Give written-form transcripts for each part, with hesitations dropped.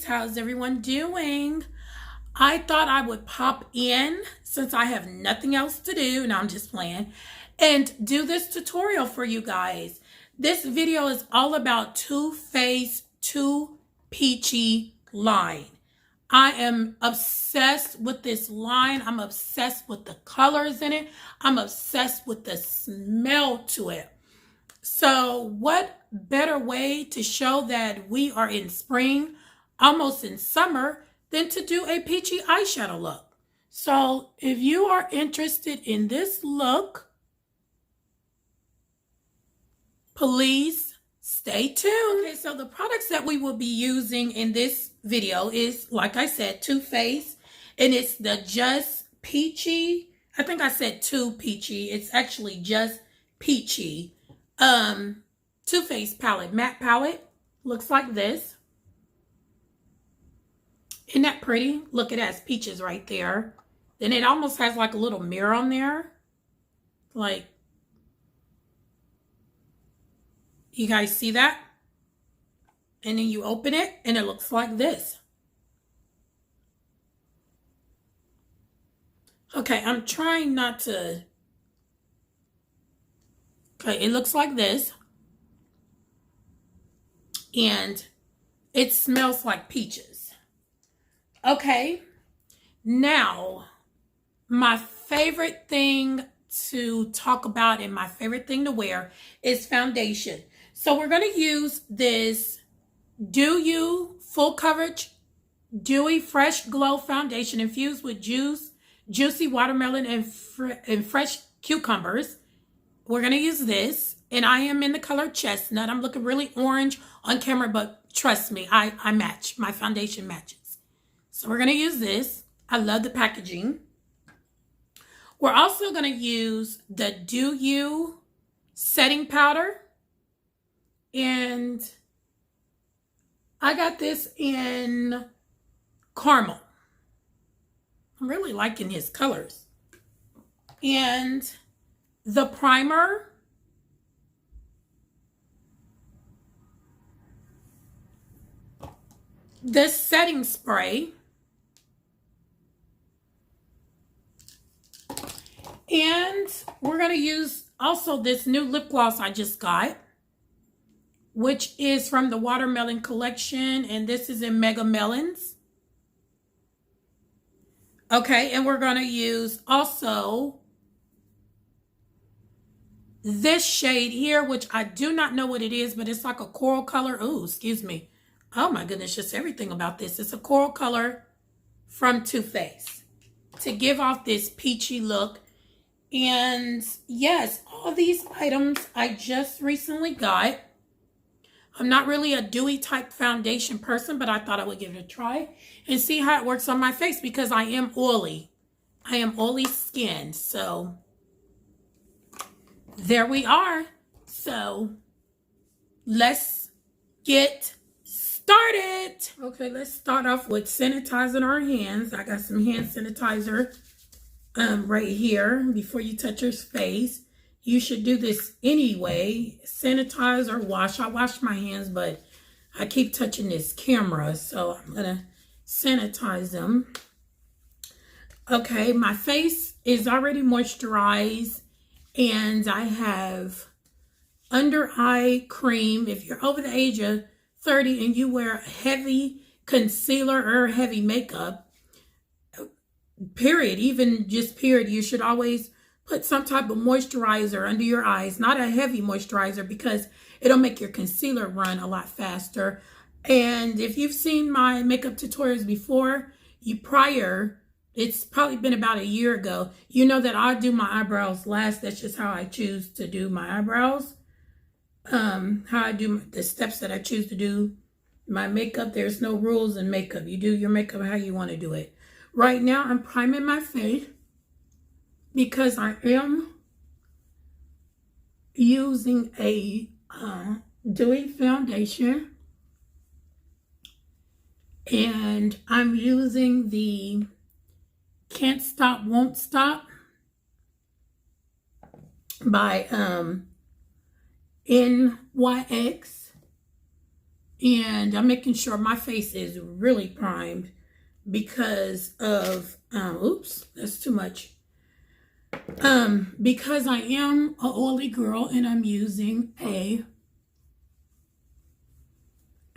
how's everyone doing? I thought I would pop in since I have nothing else to do, and I'm just playing, and do this tutorial for you guys. This video is all about Too Faced Too Peachy line. I am obsessed with this line. I'm obsessed with the colors in it. I'm obsessed with the smell to it. So what better way to show that we are in spring, almost in summer, than to do a peachy eyeshadow look. So if you are interested in this look, please stay tuned. Okay, so the products that we will be using in this video is, like I said, Too Faced, and it's the Just Peachy. I think I said Too Peachy. It's actually Just Peachy. Too Faced palette, matte palette. Looks like this. Isn't that pretty? Look, it has peaches right there. Then it almost has like a little mirror on there. Like, you guys see that? And then you open it and it looks like this. Okay, I'm trying not to. Okay, it looks like this. And it smells like peaches. Okay, now my favorite thing to talk about and my favorite thing to wear is foundation. So we're going to use this Do You Full Coverage Dewy Fresh Glow Foundation infused with juicy watermelon and fresh cucumbers. We're going to use this, and I am in the color chestnut. I'm looking really orange on camera, but trust me, I match. My foundation matches. So we're going to use this. I love the packaging. We're also going to use the Do You setting powder. And I got this in caramel. I'm really liking his colors. And the primer. This setting spray. And we're going to use also this new lip gloss I just got, which is from the Watermelon collection. And this is in Mega Melons. Okay, and we're going to use also this shade here, which I do not know what it is, but it's like a coral color. Oh, excuse me. Oh my goodness, just everything about this. It's a coral color from Too Faced to give off this peachy look. And yes, all these items I just recently got. I'm not really a dewy type foundation person, but I thought I would give it a try and see how it works on my face because I am oily. I am oily skin. So there we are. So let's get started. Okay, let's start off with sanitizing our hands. I got some hand sanitizer right here. Before you touch your face, you should do this anyway. Sanitize or wash. I wash my hands, but I keep touching this camera, so I'm gonna sanitize them. Okay, my face is already moisturized, and I have under eye cream. If you're over the age of 30 and you wear heavy concealer or heavy makeup, period, even just period, you should always put some type of moisturizer under your eyes, not a heavy moisturizer, because it'll make your concealer run a lot faster. And if you've seen my makeup tutorials before, it's probably been about a year ago, you know that I do my eyebrows last. That's just how I choose to do my eyebrows. How I do the steps that I choose to do my makeup. There's no rules in makeup. You do your makeup how you want to do it. Right now, I'm priming my face because I am using a dewy foundation. And I'm using the Can't Stop, Won't Stop by NYX. And I'm making sure my face is really primed because of, oops, that's too much. Because I am an oily girl and I'm using a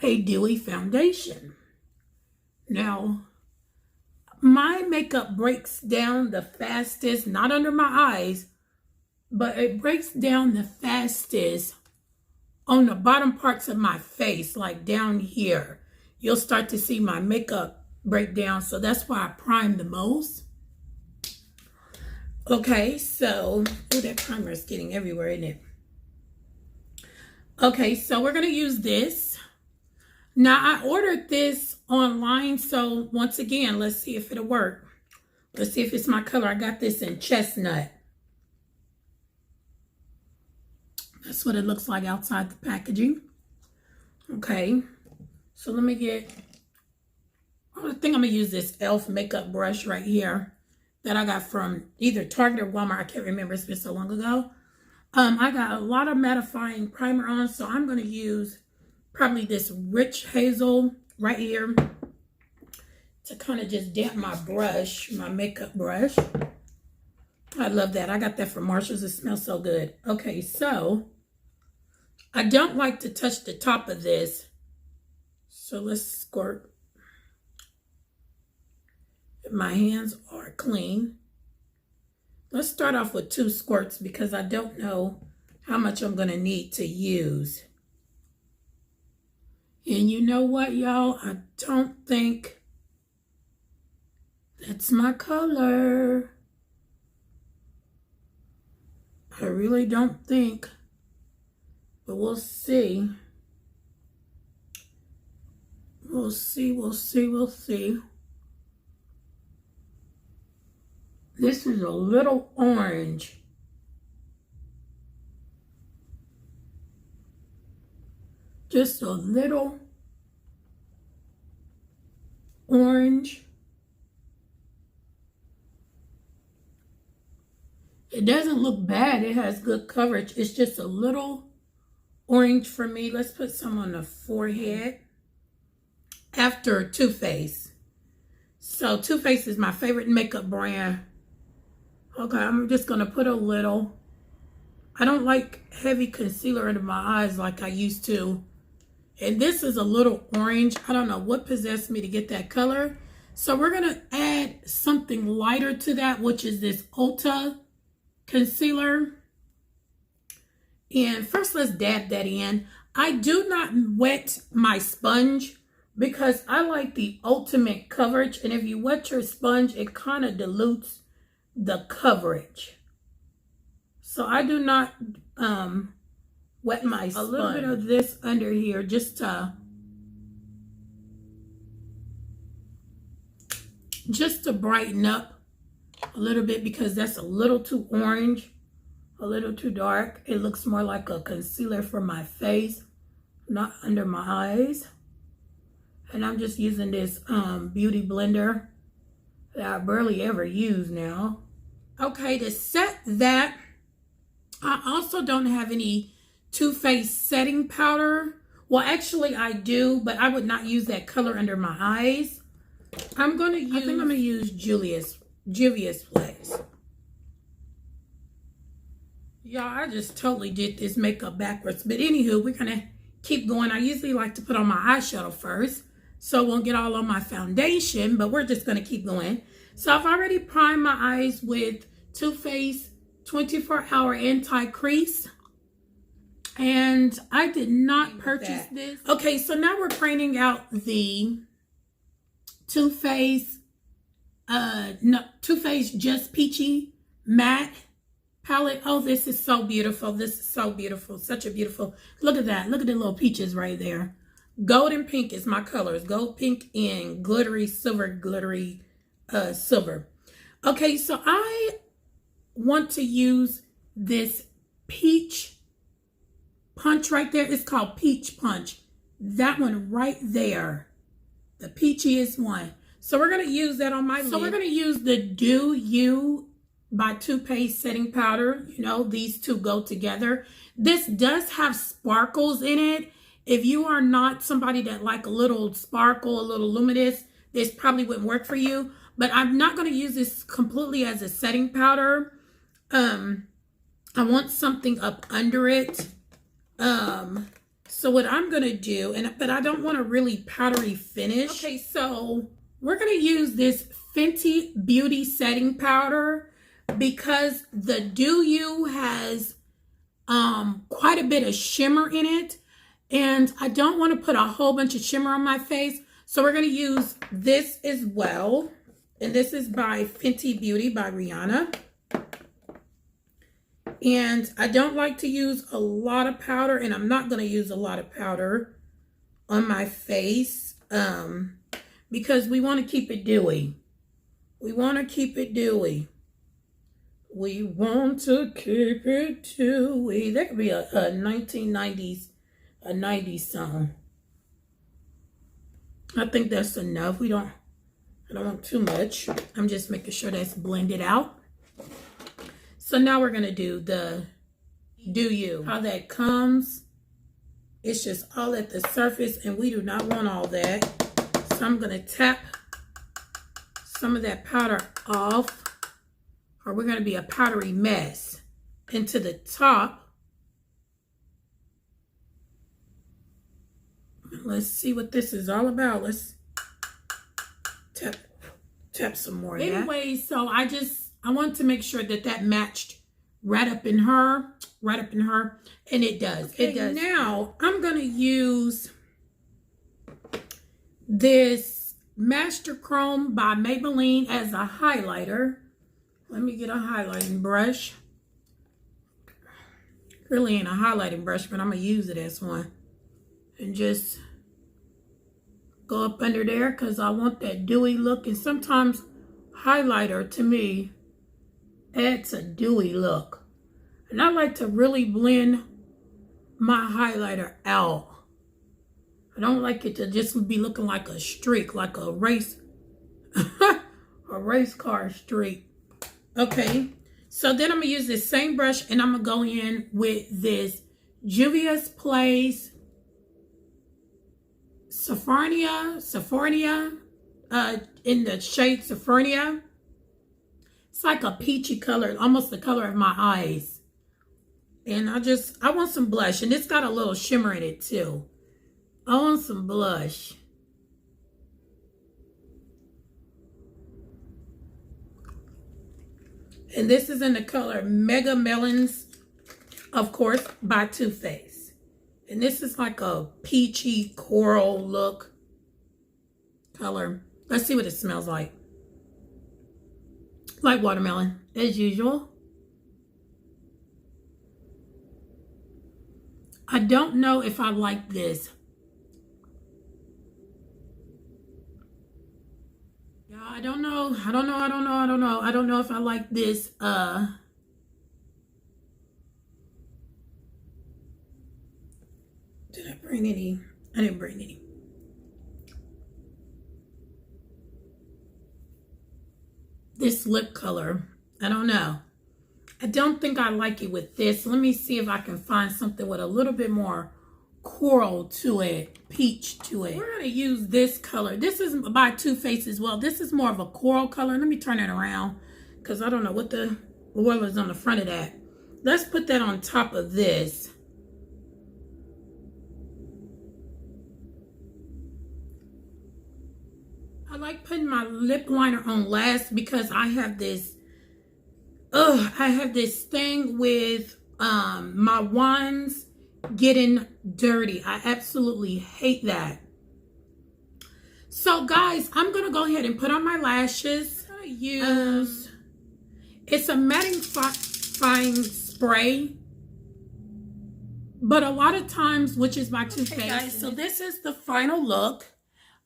dewy foundation. Now, my makeup breaks down the fastest, not under my eyes, but it breaks down the fastest on the bottom parts of my face, like down here. You'll start to see my makeup break down, so that's why I prime the most. Okay, so, oh, that primer is getting everywhere, isn't it? Okay, so we're going to use this. Now, I ordered this online, so once again, let's see if it'll work. Let's see if it's my color. I got this in chestnut. That's what it looks like outside the packaging. Okay, so let me get, I think I'm going to use this e.l.f. makeup brush right here that I got from either Target or Walmart. I can't remember. It's been so long ago. I got a lot of mattifying primer on, so I'm going to use probably this rich hazel right here to kind of just damp my brush, my makeup brush. I love that. I got that from Marshall's. It smells so good. Okay, so I don't like to touch the top of this, so let's squirt. My hands are clean. Let's start off with 2 squirts because I don't know how much I'm going to need to use. And you know what, y'all? I don't think that's my color. I really don't think. But we'll see. We'll see. This is a little orange. Just a little orange. It doesn't look bad. It has good coverage. It's just a little orange for me. Let's put some on the forehead. After Too Faced. So Too Faced is my favorite makeup brand. Okay, I'm just going to put a little. I don't like heavy concealer under my eyes like I used to. And this is a little orange. I don't know what possessed me to get that color. So we're going to add something lighter to that, which is this Ulta concealer. And first, let's dab that in. I do not wet my sponge because I like the ultimate coverage. And if you wet your sponge, it kind of dilutes the coverage. So I do not wet my sponge. A little bit of this under here just to brighten up a little bit because that's a little too orange, a little too dark. It looks more like a concealer for my face, not under my eyes. And I'm just using this beauty blender that I barely ever use now. Okay, to set that, I also don't have any Too Faced setting powder. Well, actually I do, but I would not use that color under my eyes. I think I'm gonna use Juvia's Place. Y'all, I just totally did this makeup backwards. But anywho, we're gonna keep going. I usually like to put on my eyeshadow first, so it won't get all on my foundation, but we're just gonna keep going. So I've already primed my eyes with Too Faced 24-Hour Anti-Crease. And I did not purchase this. Okay, so now we're craning out the Too Faced Just Peachy Matte palette. Oh, this is so beautiful. This is so beautiful. Such a beautiful. Look at that. Look at the little peaches right there. Golden pink is my colors. Gold pink and glittery silver, silver. Okay, so I want to use this peach punch right there. It's called Peach Punch. That one right there. The peachiest one. So we're going to use that on my lid. So we're going to use the Do You by Too Faced setting powder. You know, these two go together. This does have sparkles in it. If you are not somebody that like a little sparkle, a little luminous, this probably wouldn't work for you. But I'm not going to use this completely as a setting powder. I want something up under it. So what I'm going to do, but I don't want a really powdery finish. Okay, so we're going to use this Fenty Beauty setting powder because the Do You has quite a bit of shimmer in it, and I don't want to put a whole bunch of shimmer on my face. So we're going to use this as well. And this is by Fenty Beauty by Rihanna. And I don't like to use a lot of powder, and I'm not going to use a lot of powder on my face because we want to keep it dewy. We want to keep it dewy. We want to keep it dewy. That could be a 1990s, a 90s song. I think that's enough. I don't want too much. I'm just making sure that's blended out. So now we're going to do the Do You. How that comes, it's just all at the surface, and we do not want all that. So I'm going to tap some of that powder off, or we're going to be a powdery mess, into the top. Let's see what this is all about. Let's tap some more of that. Anyway, so I want to make sure that matched right up in her, and it does. Okay, it does. Now I'm going to use this Master Chrome by Maybelline as a highlighter. Let me get a highlighting brush. Really ain't a highlighting brush, but I'm going to use it as one. And just go up under there because I want that dewy look. And sometimes highlighter, to me, adds a dewy look. And I like to really blend my highlighter out. I don't like it to just be looking like a streak, like a race, a race car streak. Okay, so then I'm going to use this same brush, and I'm going to go in with this Juvia's Place Saphornia, in the shade Saphornia. It's like a peachy color, almost the color of my eyes. And I want some blush, and it's got a little shimmer in it too. I want some blush. And this is in the color Mega Melons, of course, by Too Faced. And this is like a peachy coral look color. Let's see what it smells like. Like watermelon, as usual. I don't know if I like this. Yeah, I don't know. I don't know if I like this. Did I bring any? I didn't bring any. This lip color, I don't know. I don't think I like it with this. Let me see if I can find something with a little bit more coral to it, peach to it. We're going to use this color. This is by Too Faced as well. This is more of a coral color. Let me turn it around because I don't know what the oil is on the front of that. Let's put that on top of this. I like putting my lip liner on last because I have this thing with my wands getting dirty. I absolutely hate that. So guys, I'm going to go ahead and put on my lashes. I'm going to use, it's a mattifying spray. But a lot of times, which is my Too Faced. Guys, so this is the final look.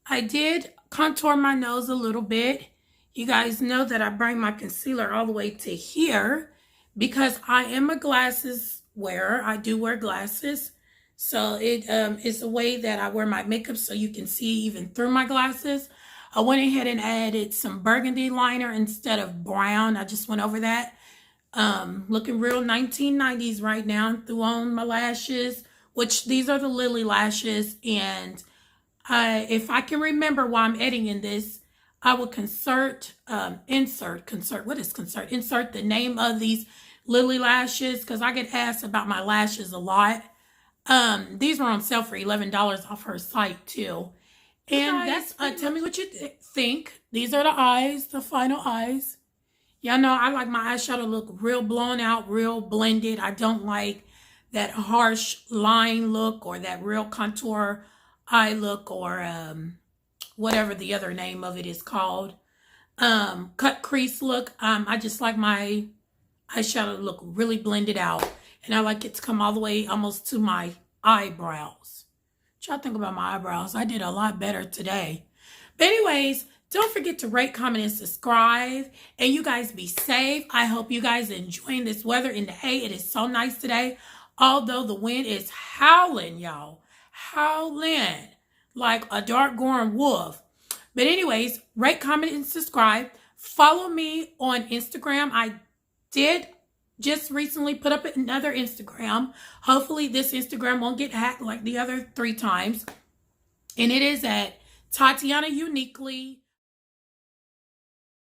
I did contour my nose a little bit. You guys know that I bring my concealer all the way to here because I am a glasses wearer. I do wear glasses. So it's a way that I wear my makeup so you can see even through my glasses. I went ahead and added some burgundy liner instead of brown. I just went over that. Looking real 1990s right now. Threw on my lashes which these are the Lily lashes. And if I can remember while I'm editing this, I will insert the name of these Lily lashes, because I get asked about my lashes a lot. These were on sale for $11 off her site too. And that's tell me what you think. These are the eyes, the final eyes. Y'all know I like my eyeshadow to look real blown out, real blended. I don't like that harsh line look or that real contour eye look, or whatever the other name of it is called. Cut crease look. I just like my eyeshadow to look really blended out. And I like it to come all the way almost to my eyebrows. What y'all think about my eyebrows? I did a lot better today. But anyways, don't forget to rate, comment, and subscribe. And you guys be safe. I hope you guys enjoying this weather in the hay. It is so nice today. Although the wind is howling, y'all. Howling like a dark growing wolf. But anyways, rate, comment, and subscribe. Follow me on Instagram. I did just recently put up another Instagram. Hopefully this Instagram won't get hacked like the other 3 times. And it is at Tatiana Uniquely.